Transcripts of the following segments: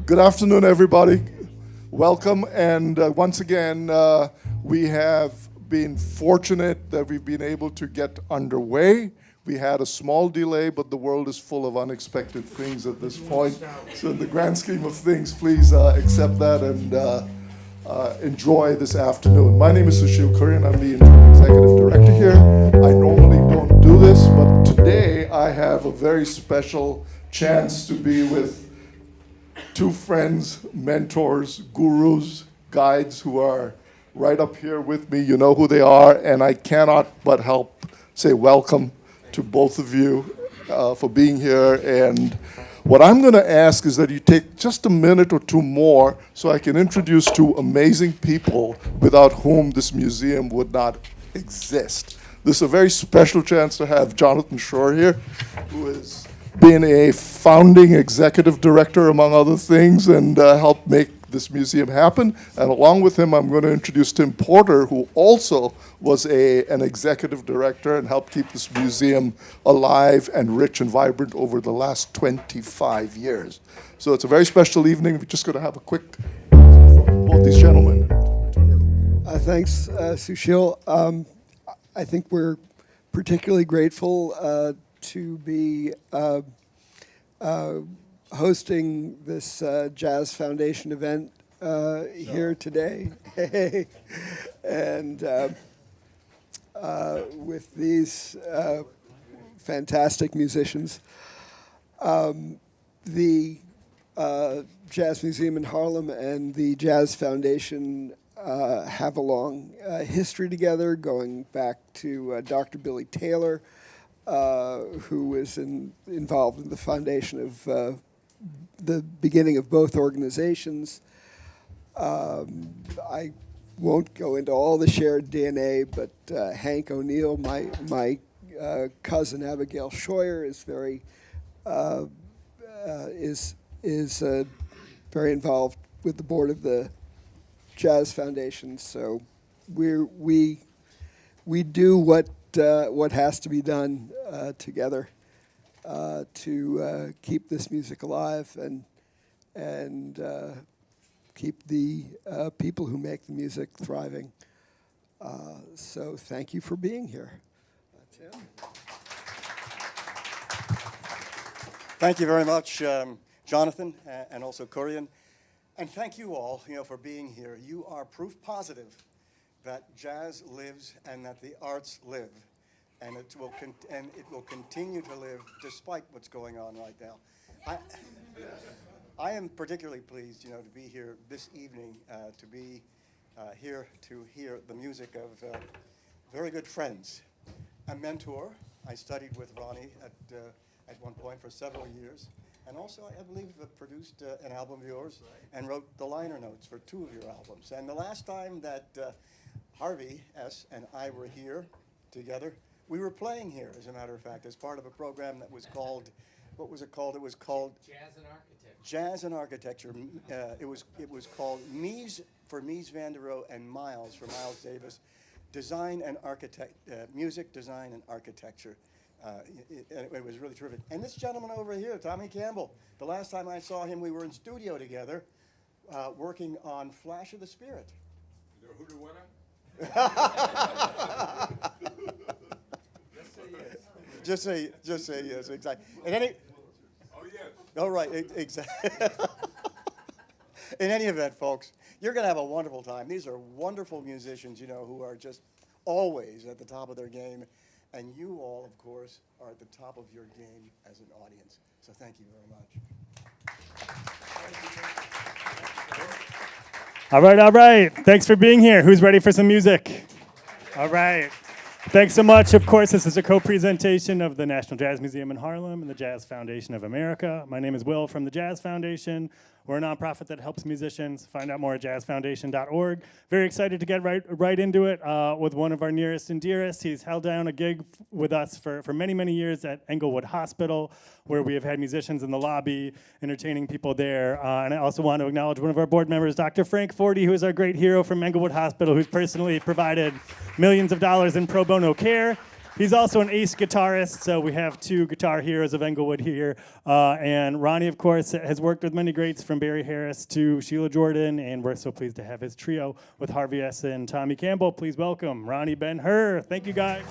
Good afternoon, everybody. Welcome, and once again, we have been fortunate that we've been able to get underway. We had a small delay, but the world is full of unexpected things at this point. So in the grand scheme of things, please accept that and enjoy this afternoon. My name is Sushil Kurian. I'm the interim executive director here. I normally don't do this, but today I have a very special chance to be with two friends, mentors, gurus, guides who are right up here with me. You know who they are, and I cannot but help say welcome to both of you for being here. And what I'm going to ask is that you take just a minute or two more so I can introduce two amazing people without whom this museum would not exist. This is a very special chance to have Jonathan Shore here, who has been a founding executive director, among other things, and helped make this museum happen. And along with him, I'm going to introduce Tim Porter, who also was an executive director and helped keep this museum alive and rich and vibrant over the last 25 years. So it's a very special evening. We're just going to have a quick from both these gentlemen. Thanks, Sushil. I think we're particularly grateful to be hosting this Jazz Foundation event here today. And with these fantastic musicians. The Jazz Museum in Harlem and the Jazz Foundation have a long history together, going back to Dr. Billy Taylor, who was involved in the foundation of the beginning of both organizations. I won't go into all the shared DNA, but Hank O'Neill, my cousin Abigail Scheuer, is very very involved with the board of the Jazz Foundation. So we do what has to be done together to keep this music alive and keep the people who make the music thriving. So thank you for being here. Tim? Thank you very much, Jonathan, and also Kurian. And thank you all, for being here. You are proof positive that jazz lives and that the arts live, and it will continue to live despite what's going on right now. I am particularly pleased, to be here this evening, to be here to hear the music of very good friends. A mentor. I studied with Ronnie at one point for several years, and also I believe produced an album of yours and wrote the liner notes for 2 of your albums. And the last time that Harvey S. and I were here together, we were playing here, as a matter of fact, as part of a program that was called, what was it called? It was called Jazz and Architecture. Jazz and Architecture. It was called Mies for Mies van der Rohe and Miles for Miles Davis. Design and music, design and architecture. It was really terrific. And this gentleman over here, Tommy Campbell, the last time I saw him, we were in studio together, working on Flash of the Spirit. Is there a Hooter winner? Just say yes, exactly. And any, Oh, yes. oh, right, exactly. In any event, folks, you're going to have a wonderful time. These are wonderful musicians, who are just always at the top of their game. And you all, of course, are at the top of your game as an audience. So thank you very much. All right. Thanks for being here. Who's ready for some music? All right. Thanks so much. Of course, this is a co-presentation of the National Jazz Museum in Harlem and the Jazz Foundation of America. My name is Will from the Jazz Foundation. We're a nonprofit that helps musicians. Find out more at jazzfoundation.org. Very excited to get right into it with one of our nearest and dearest. He's held down a gig with us for many, many years at Englewood Hospital, where we have had musicians in the lobby, entertaining people there. And I also want to acknowledge one of our board members, Dr. Frank Forty, who is our great hero from Englewood Hospital, who's personally provided millions of dollars in pro bono care. He's also an ace guitarist, so we have two guitar heroes of Englewood here. And Ronnie, of course, has worked with many greats from Barry Harris to Sheila Jordan, and we're so pleased to have his trio with Harvey S. and Tommy Campbell. Please welcome Roni Ben-Hur. Thank you, guys.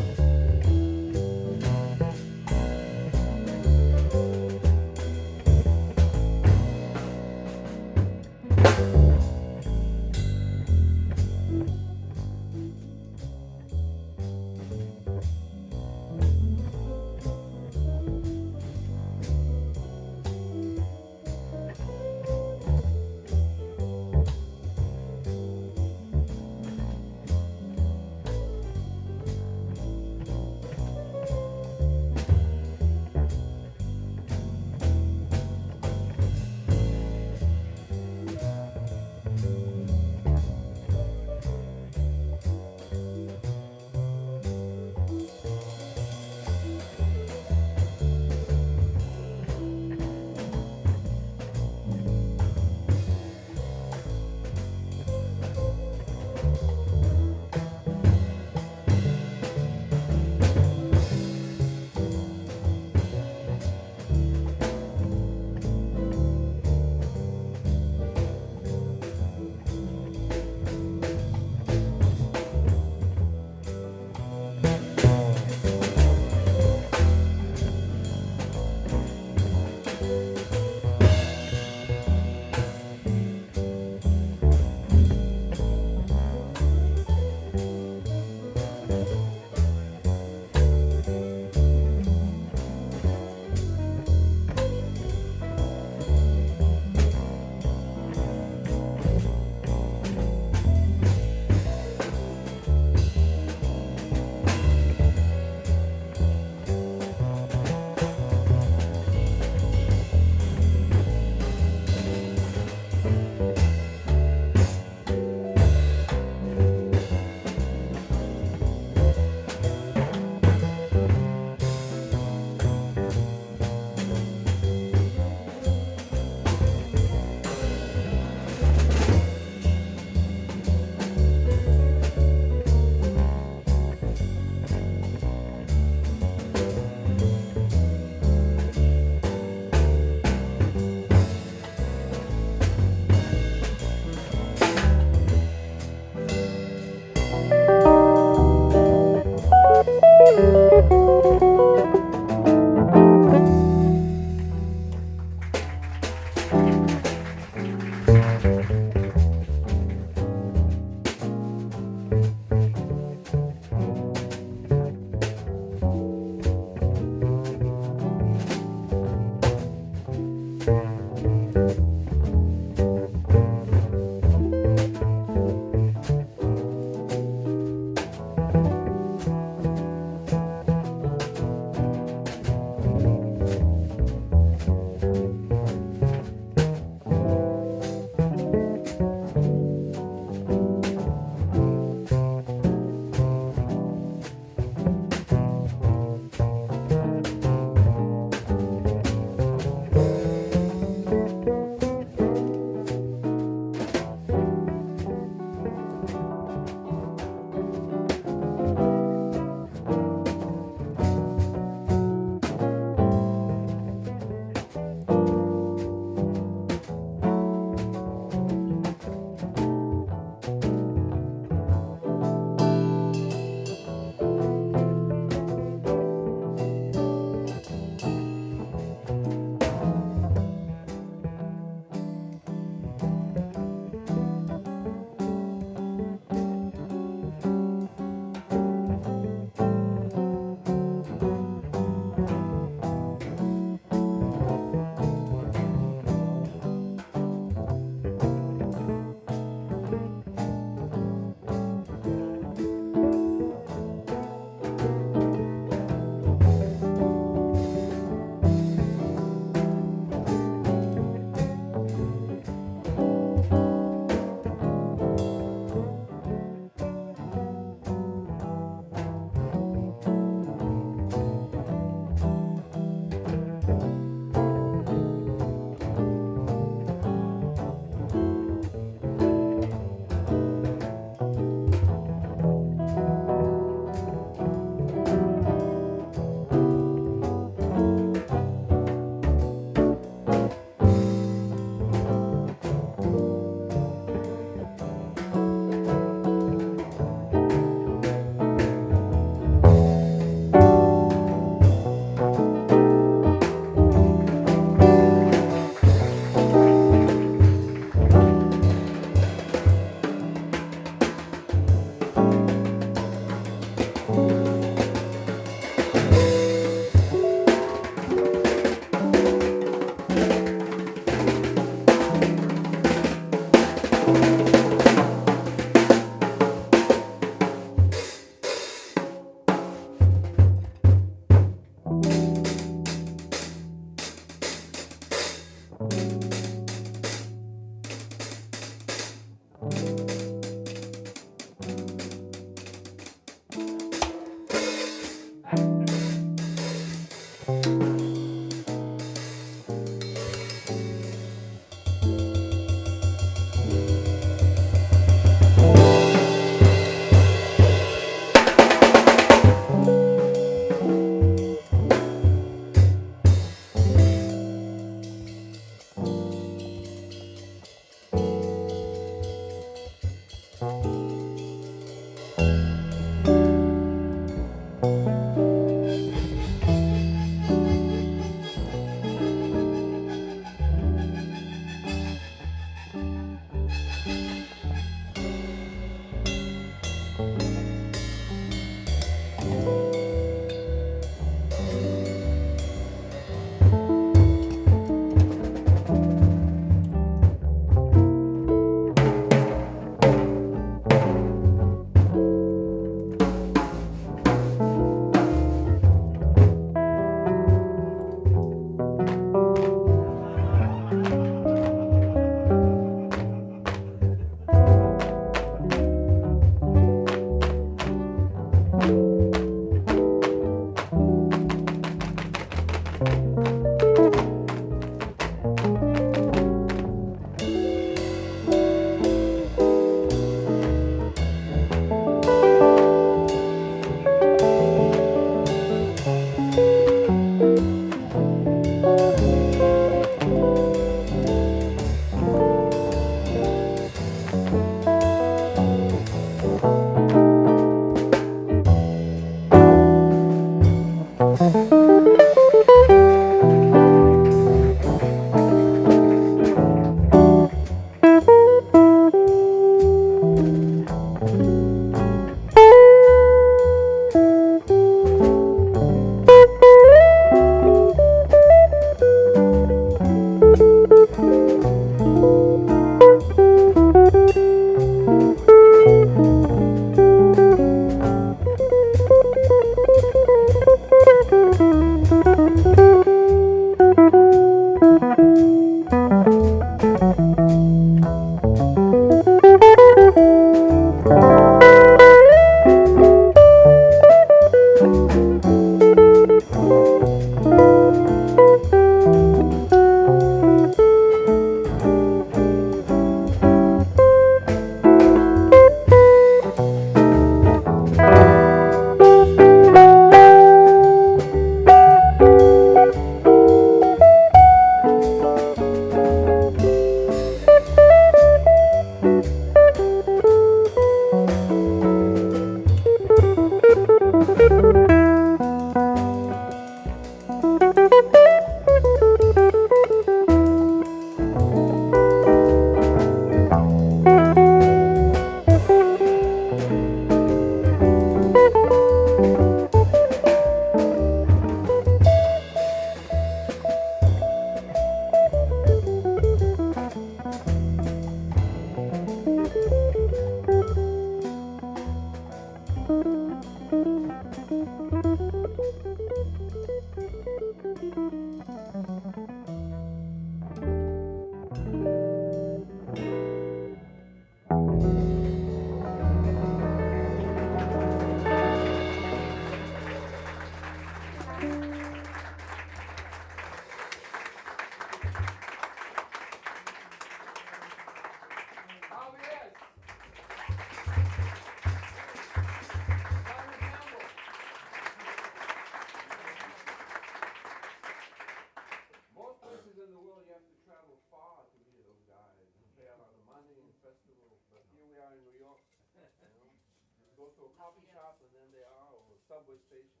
subway station.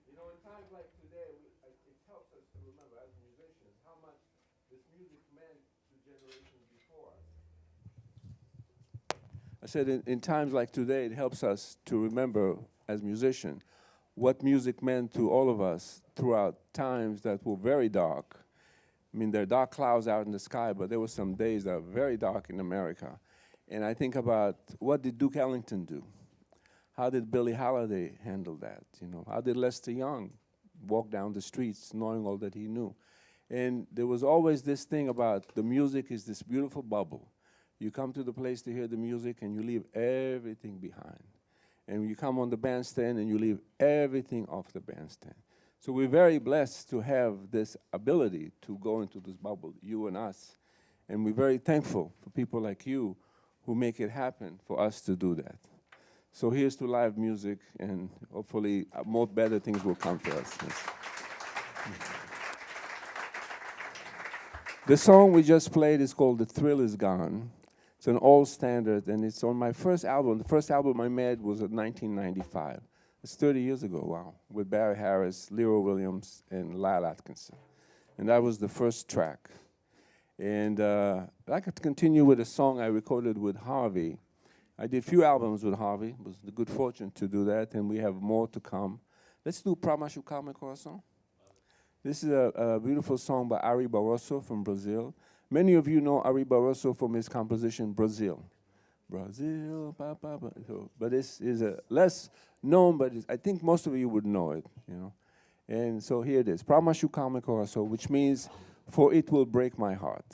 You know, in times like today, it helps us to remember as musicians how much this music meant to generations before us. I said in times like today, it helps us to remember as musicians what music meant to all of us throughout times that were very dark. I mean, there are dark clouds out in the sky, but there were some days that were very dark in America. And I think about, what did Duke Ellington do? How did Billie Holiday handle that? You know, how did Lester Young walk down the streets knowing all that he knew? And there was always this thing about the music is this beautiful bubble. You come to the place to hear the music and you leave everything behind. And you come on the bandstand and you leave everything off the bandstand. So we're very blessed to have this ability to go into this bubble, you and us. And we're very thankful for people like you who make it happen for us to do that. So here's to live music, and hopefully more better things will come to us. Yes. The song we just played is called The Thrill Is Gone. It's an old standard, and it's on my first album. The first album I made was in 1995. It's 30 years ago, wow, with Barry Harris, Leroy Williams, and Lyle Atkinson. And that was the first track. And I'd like to continue with a song I recorded with Harvey. I did a few albums with Harvey. It was the good fortune to do that, and we have more to come. Let's do Pra Machucar Meu Coração. This is a beautiful song by Ari Barroso from Brazil. Many of you know Ari Barroso from his composition, Brazil. Brazil, ba, ba, ba. So, but this is a less known, but I think most of you would know it, you know. And so here it is, Pra Machucar Meu Coração, which means, for it will break my heart.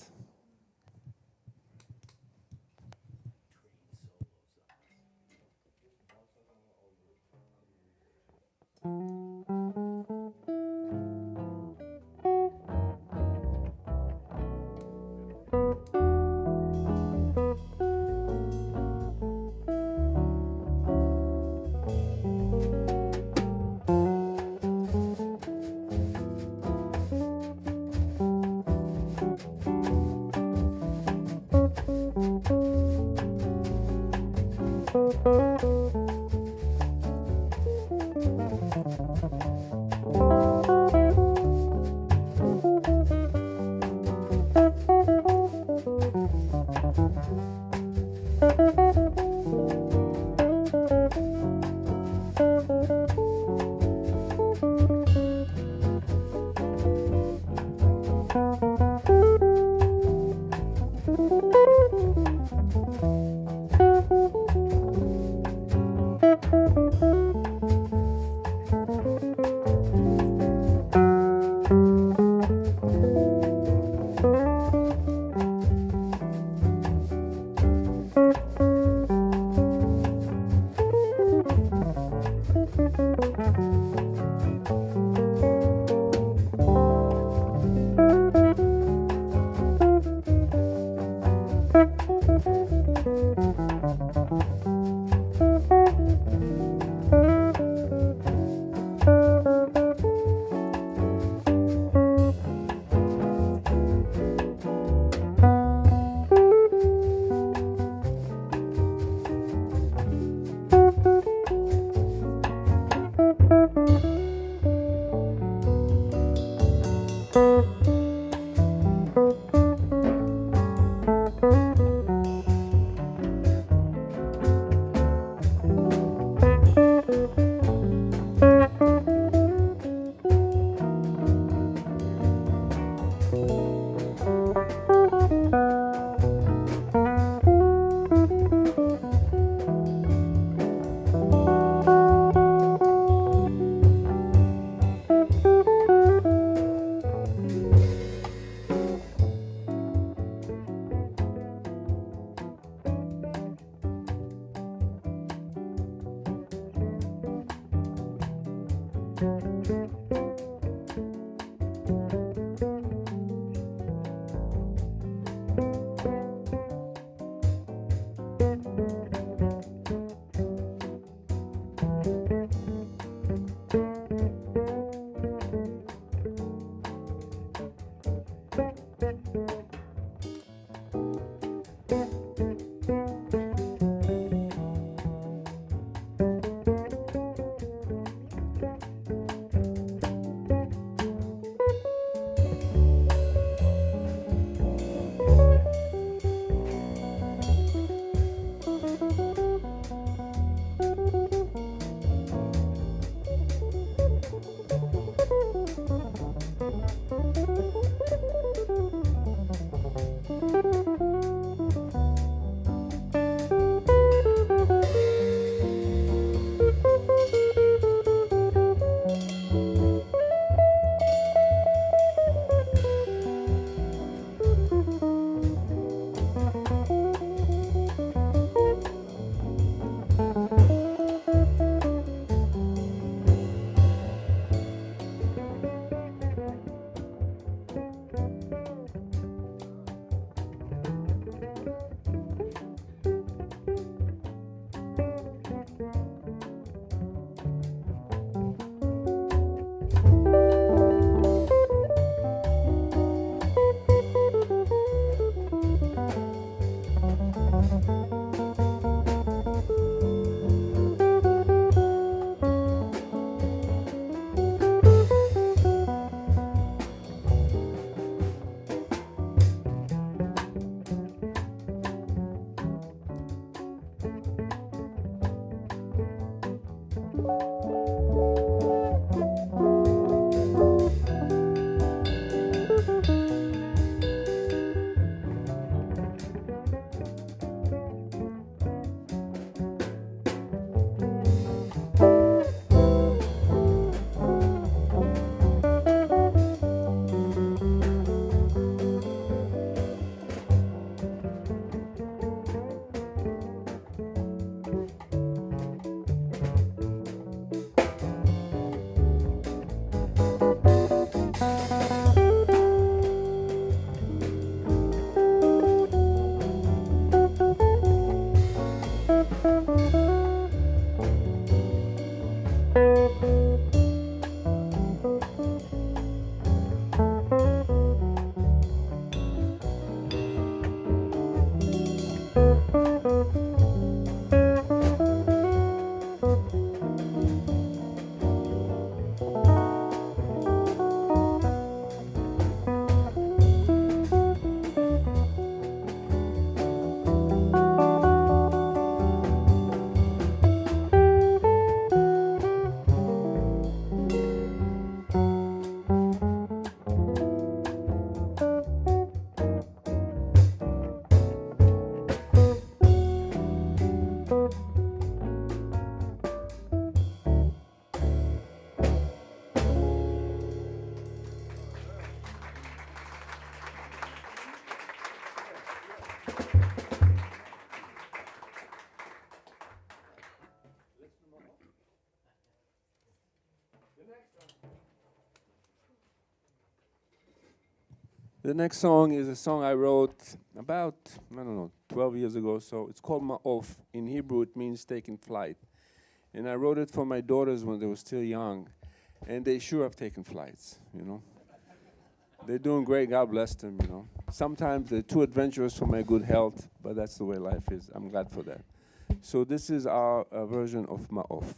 The next song is a song I wrote about, I don't know, 12 years ago or so. It's called Ma'of. In Hebrew, it means taking flight. And I wrote it for my daughters when they were still young. And they sure have taken flights, you know. They're doing great, God bless them, you know. Sometimes they're too adventurous for my good health, but that's the way life is. I'm glad for that. So this is our version of Ma'of.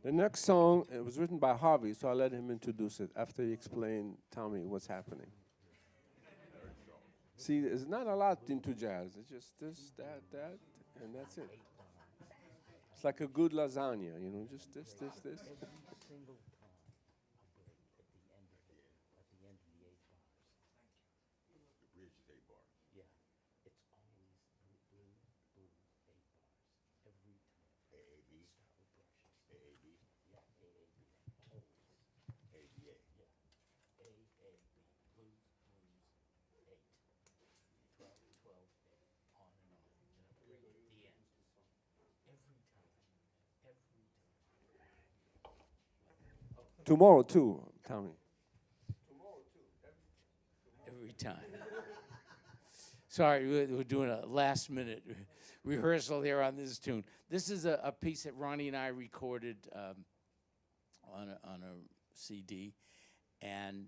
The next song, it was written by Harvey, so I'll let him introduce it after he explain, tell me what's happening. See, there's not a lot into jazz. It's just this, that, and that's it. It's like a good lasagna, you know, just this. Tomorrow too, Tommy. Every time. Sorry, we're doing a last minute rehearsal here on this tune. This is a piece that Ronnie and I recorded on a CD, and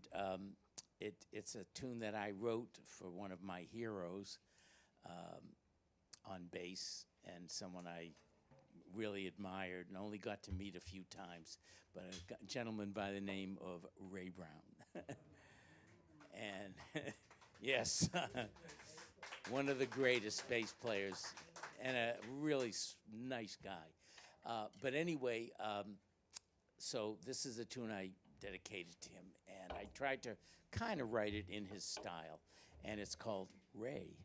it's a tune that I wrote for one of my heroes on bass, and someone I really admired and only got to meet a few times, but a gentleman by the name of Ray Brown. And yes, one of the greatest bass players and a really nice guy. But anyway, so this is a tune I dedicated to him, and I tried to kind of write it in his style, and it's called Ray.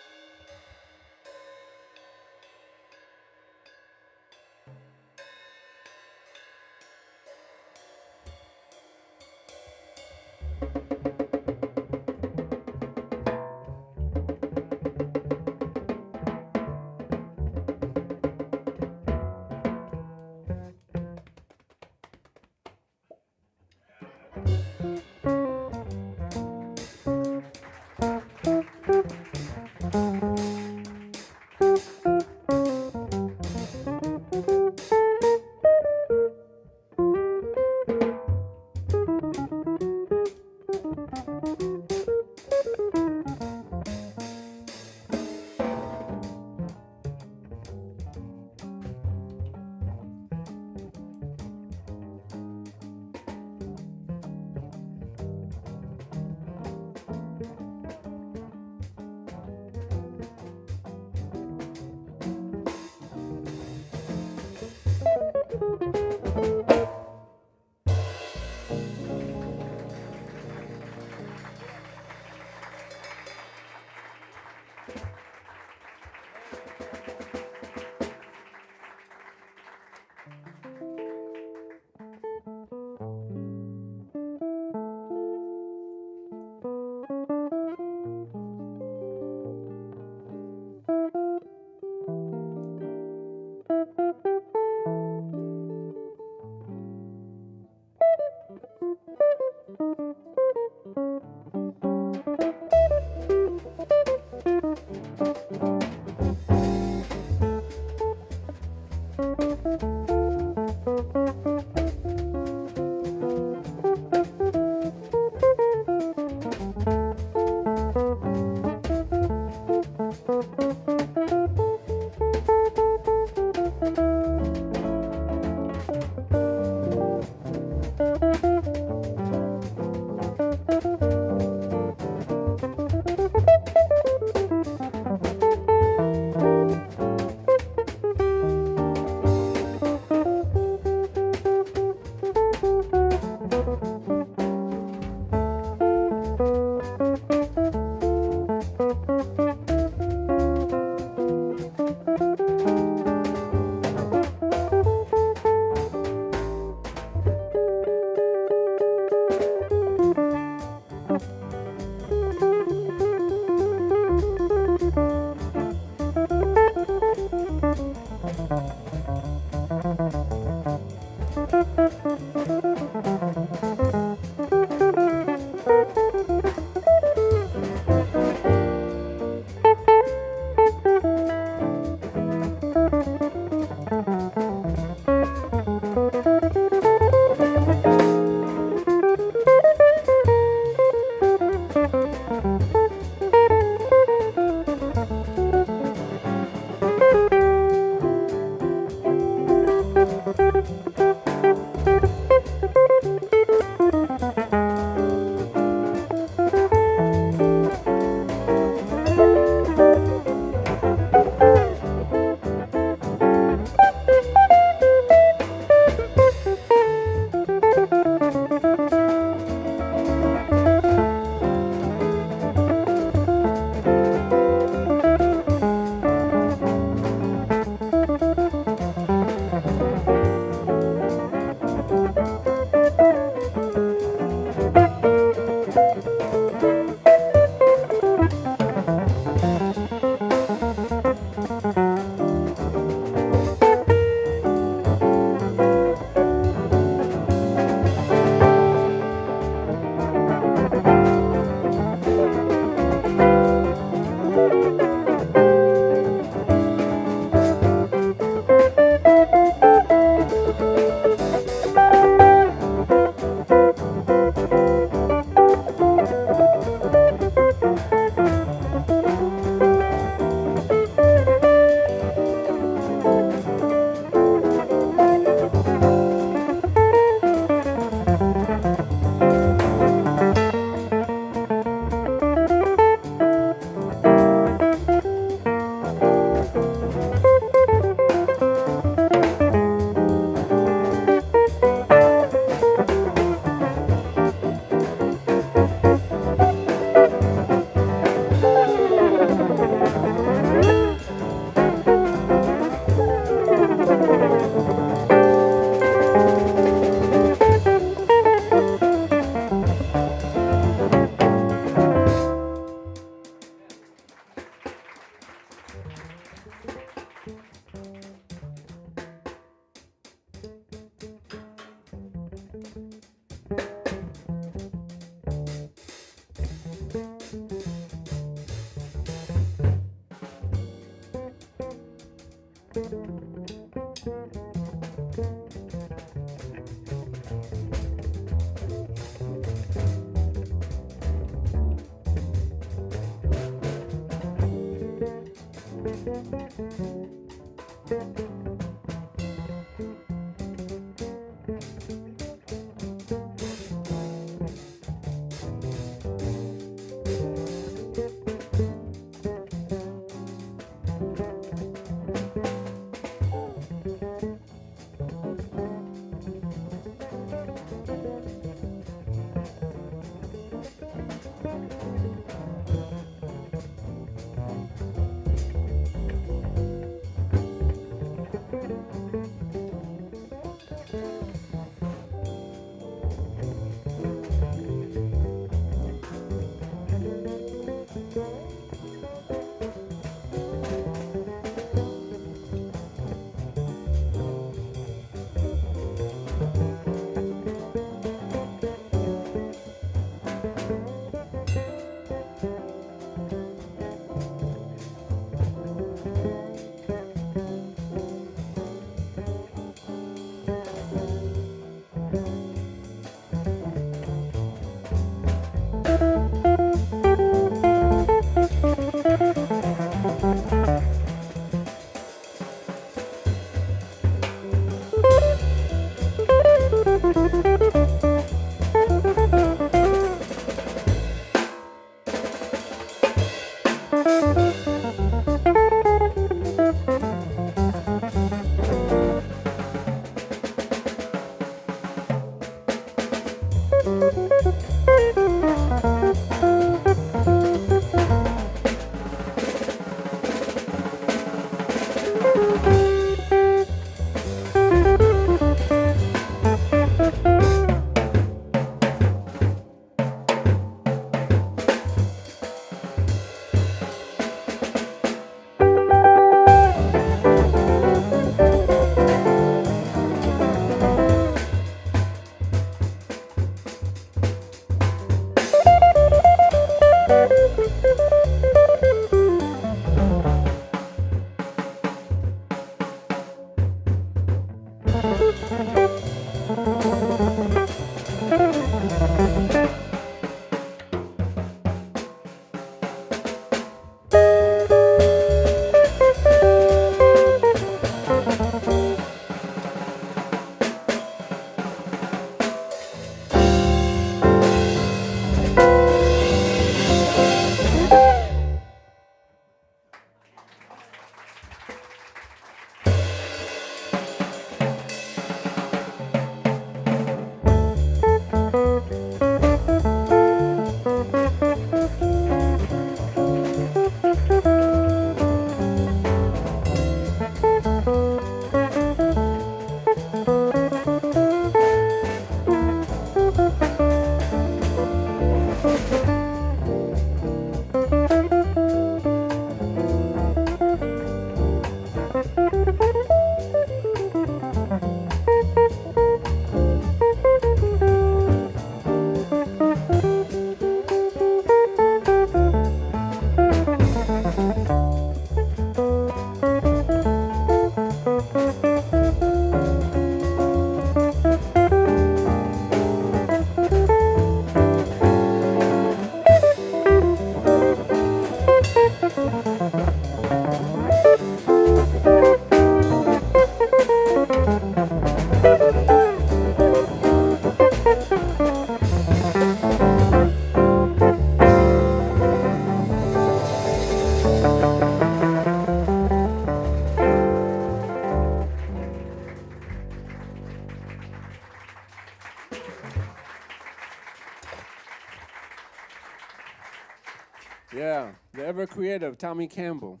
Yeah, the ever creative Tommy Campbell.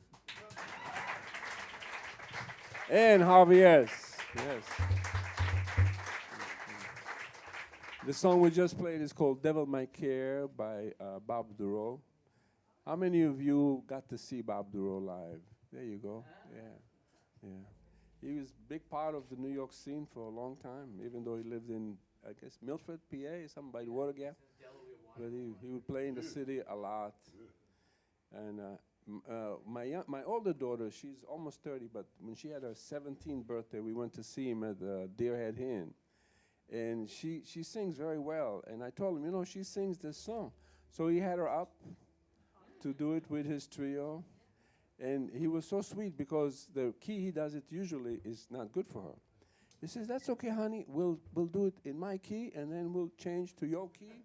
And Harvey S. Yes. The song we just played is called Devil Might Care by Bob Duro. How many of you got to see Bob Duro live? There you go. Yeah, yeah. He was a big part of the New York scene for a long time, even though he lived in, I guess, Milford, PA, something by the Water Gap. But he would play in the city a lot. And my older daughter, she's almost 30, but when she had her 17th birthday, we went to see him at Deerhead Inn. And she sings very well. And I told him, you know, she sings this song. So he had her up to do it with his trio. And he was so sweet because the key he does it usually is not good for her. He says, that's okay, honey. We'll do it in my key, and then we'll change to your key.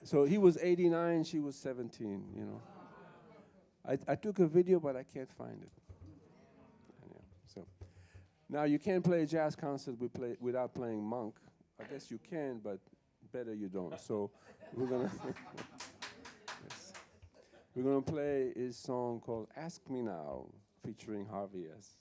So he was 89, she was 17, you know. I took a video, but I can't find it. Yeah, so now you can't play a jazz concert without playing Monk. I guess you can, but better you don't. So we're gonna yes. We're gonna play his song called "Ask Me Now," featuring Harvey S.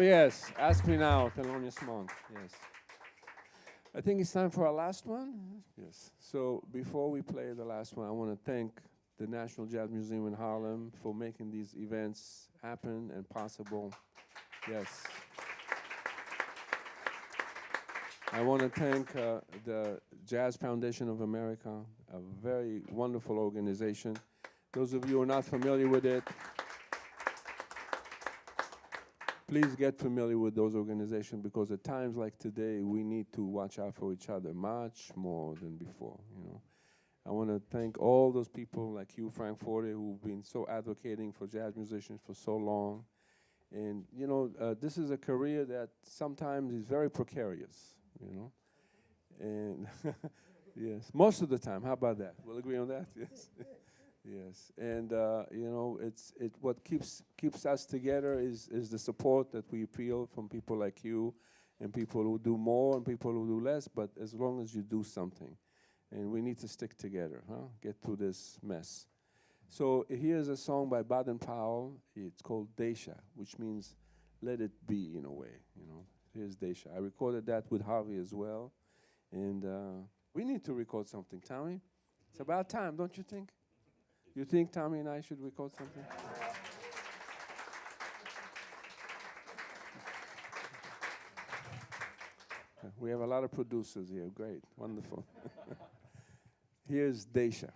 Yes, ask me now, Thelonious Monk, yes. I think it's time for our last one. Yes. So before we play the last one, I want to thank the National Jazz Museum in Harlem for making these events happen and possible. Yes. I want to thank the Jazz Foundation of America, a very wonderful organization. Those of you who are not familiar with it, please get familiar with those organizations, because at times like today, we need to watch out for each other much more than before. I want to thank all those people like you, Frank Forte, who've been so advocating for jazz musicians for so long. And this is a career that sometimes is very precarious. And yes, most of the time. How about that? We'll agree on that. Yes. Yes, and what keeps us together is the support that we feel from people like you, and people who do more and people who do less. But as long as you do something, and we need to stick together, get through this mess. So here's a song by Baden-Powell. It's called Daisha, which means let it be in a way. Here's Daisha. I recorded that with Harvey as well, and we need to record something, Tommy. It's about time, don't you think? You think Tommy and I should record something? We have a lot of producers here. Great. Wonderful. Here's Daisha.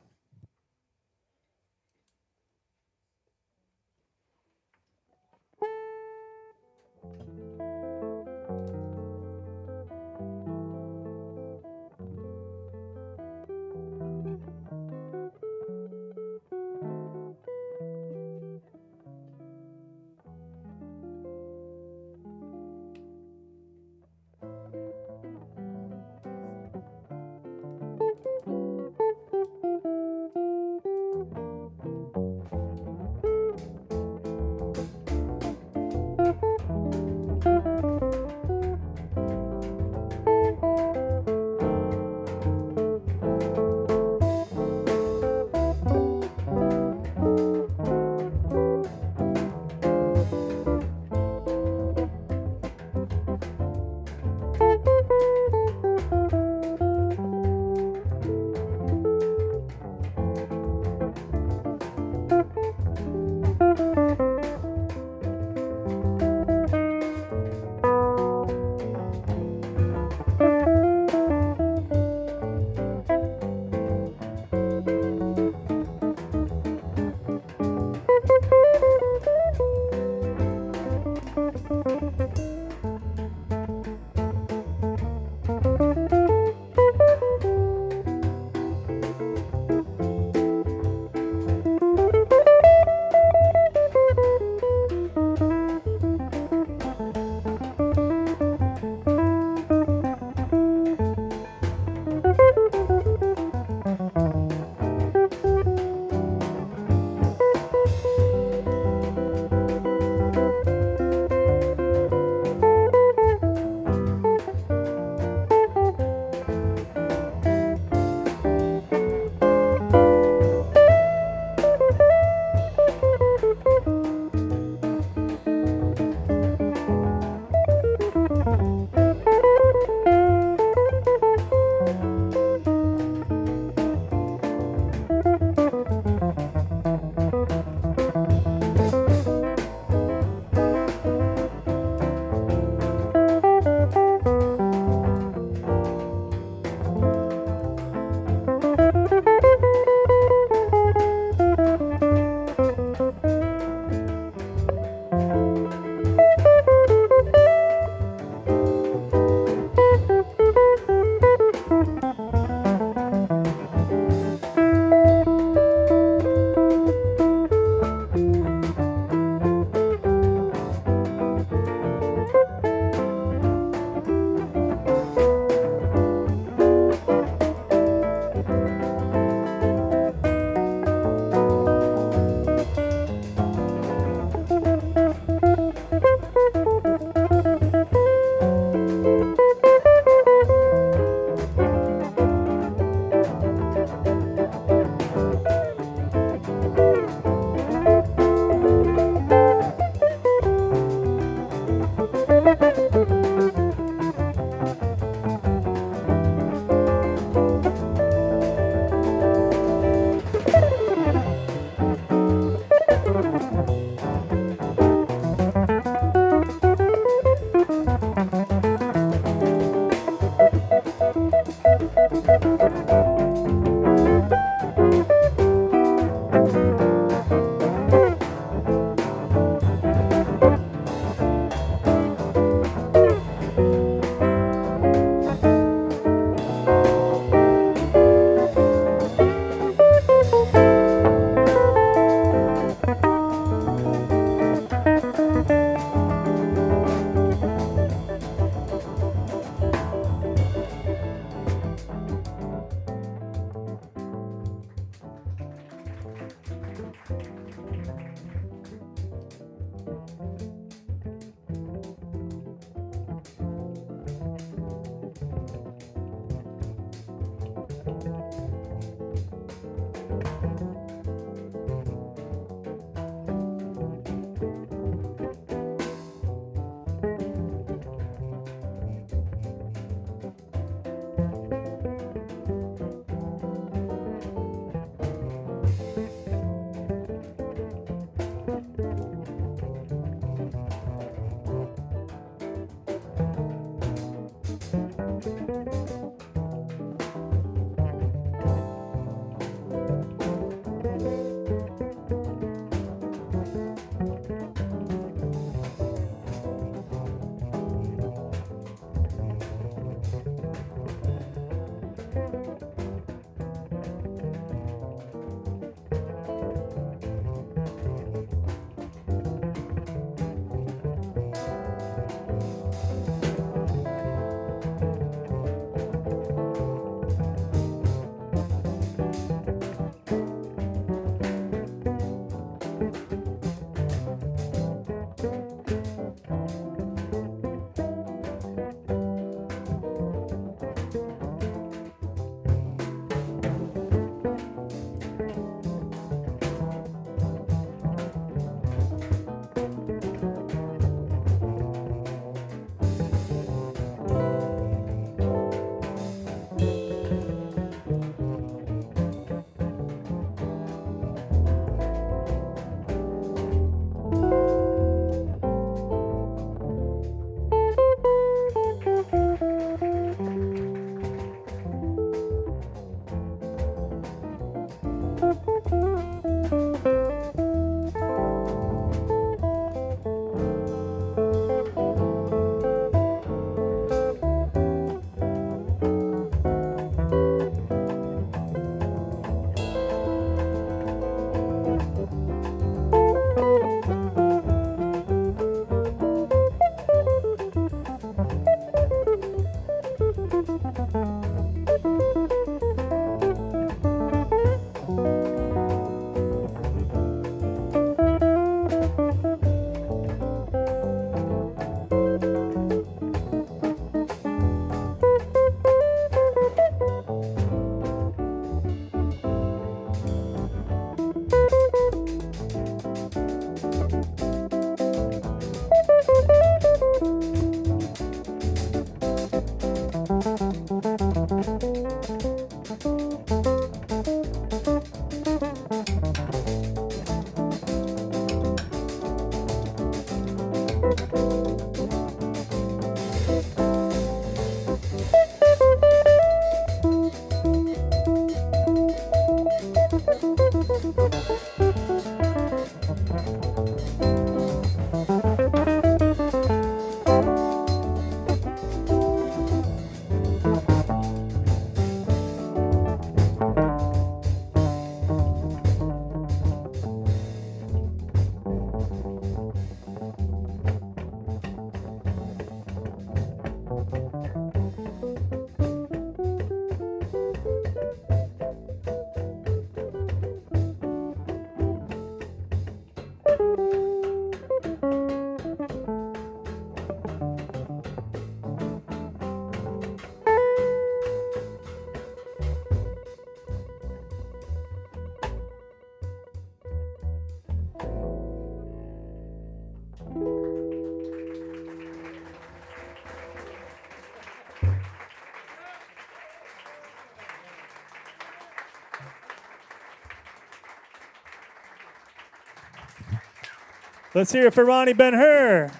Let's hear it for Roni Ben-Hur.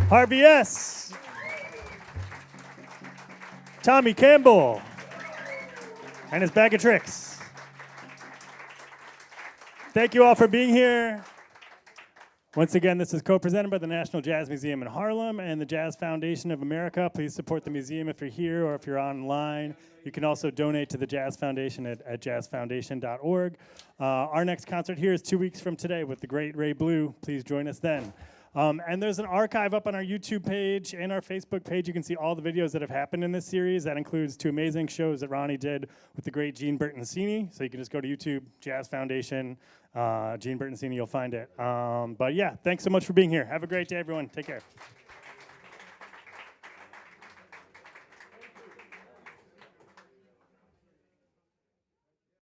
Harvey S. Tommy Campbell. And his bag of tricks. Thank you all for being here. Once again, this is co-presented by the National Jazz Museum in Harlem and the Jazz Foundation of America. Please support the museum if you're here or if you're online. You can also donate to the Jazz Foundation at jazzfoundation.org. Our next concert here is 2 weeks from today with the great Ray Blue. Please join us then. And there's an archive up on our YouTube page and our Facebook page. You can see all the videos that have happened in this series. That includes 2 amazing shows that Roni did with the great Gene Bertoncini. So you can just go to YouTube, Jazz Foundation, Gene Bertoncini, you'll find it. But yeah, thanks so much for being here. Have a great day, everyone. Take care.